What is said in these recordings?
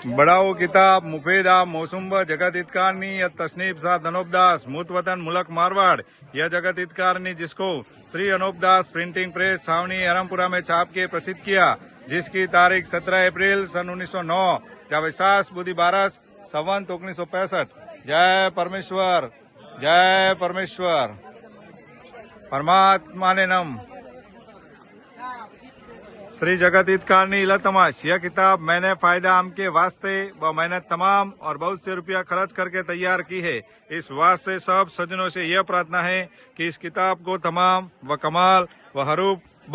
बड़ाओ किताब मुफेदा मौसुम्ब जगत हितकारनी या तसनीफ सा अनोपदास मूत वतन मुलक मारवाड़ यह जगत हितकारनी जिसको श्री अनोपदास प्रिंटिंग प्रेस छावनी अरमपुरा में छाप के प्रसिद्ध किया, जिसकी तारीख 17 अप्रैल सन 1909 या वैसाख बुधि बारस संवत 1965। जय परमेश्वर, जय परमेश्वर, परमात्मा ने नम। श्री जगत हितकारनी इलतमाश यह किताब मैंने फायदा आम के वास्ते व मेहनत तमाम और बहुत से रुपया खर्च करके तैयार की है। इस वास्ते सब सज्जनों से यह प्रार्थना है कि इस किताब को तमाम व कमाल व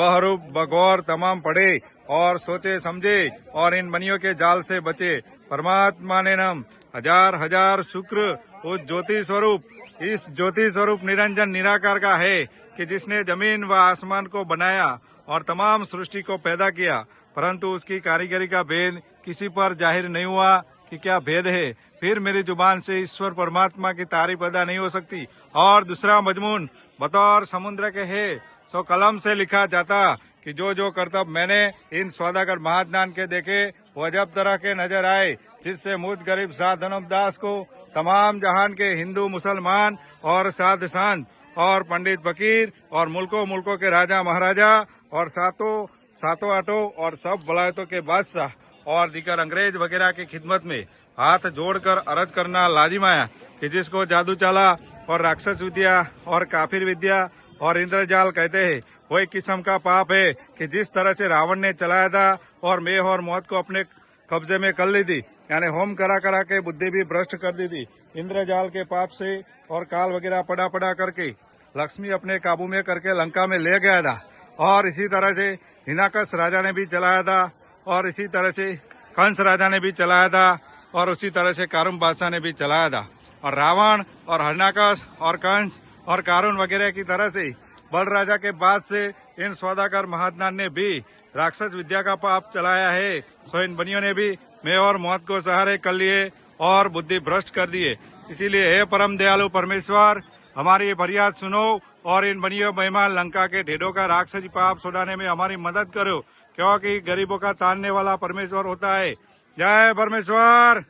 हरूप बगौर तमाम पढ़े और सोचे समझे और इन बनियों के जाल से बचे। परमात्मा ने नम। हजार हजार शुक्र उस ज्योति स्वरूप, इस ज्योति स्वरूप निरंजन निराकार का है कि जिसने जमीन व आसमान को बनाया और तमाम सृष्टि को पैदा किया, परंतु उसकी कारीगरी का भेद किसी पर जाहिर नहीं हुआ कि क्या भेद है। फिर मेरी जुबान से ईश्वर परमात्मा की तारीफ अदा नहीं हो सकती। और दूसरा मजमून बतौर समुद्र के है, सो कलम से लिखा जाता कि जो जो करतब मैंने इन सौदागर महाजनान के देखे वो अजब तरह के नजर आए, जिससे मुझ गरीब साध अनोपदास को तमाम जहान के हिंदू मुसलमान और साध संत और पंडित फकीर और मुल्कों के राजा महाराजा और सातों आठों और सब वलायतों के बादशाह और दीगर अंग्रेज वगैरह की खिदमत में हाथ जोड़कर अर्ज करना लाजिम आया कि जिसको जादू चाला और राक्षस विद्या और काफिर विद्या और इंद्रजाल कहते हैं, वही किस्म का पाप है कि जिस तरह से रावण ने चलाया था और मेह और मौत को अपने कब्जे में कर ली थी, यानी होम करा के बुद्धि भी भ्रष्ट कर दी थी इंद्रजाल के पाप से और काल वगैरह पड़ा करके लक्ष्मी अपने काबू में करके लंका में ले गया था। और इसी तरह से हिरण्याकश राजा ने भी चलाया था और इसी तरह से कंस राजा ने भी चलाया था और उसी तरह से कारुण बादशाह ने भी चलाया था। और रावण और हिरण्याकश और कंस और कारुण वगैरह की तरह से बल राजा के बाद से इन सौदागर महाजनान ने भी राक्षस विद्या का पाप चलाया है। सो इन बनियों ने भी मैं और मौत को सहारे कर लिए और बुद्धि भ्रष्ट कर दिए। इसीलिए हे परम दयालु परमेश्वर, हमारी ये फरियाद सुनो और इन बनियों मेहमान लंका के ढेरों का राक्षसी पाप छुड़ाने में हमारी मदद करो, क्योंकि गरीबों का तानने वाला परमेश्वर होता है। जय परमेश्वर।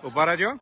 ऊपर आ जाओ।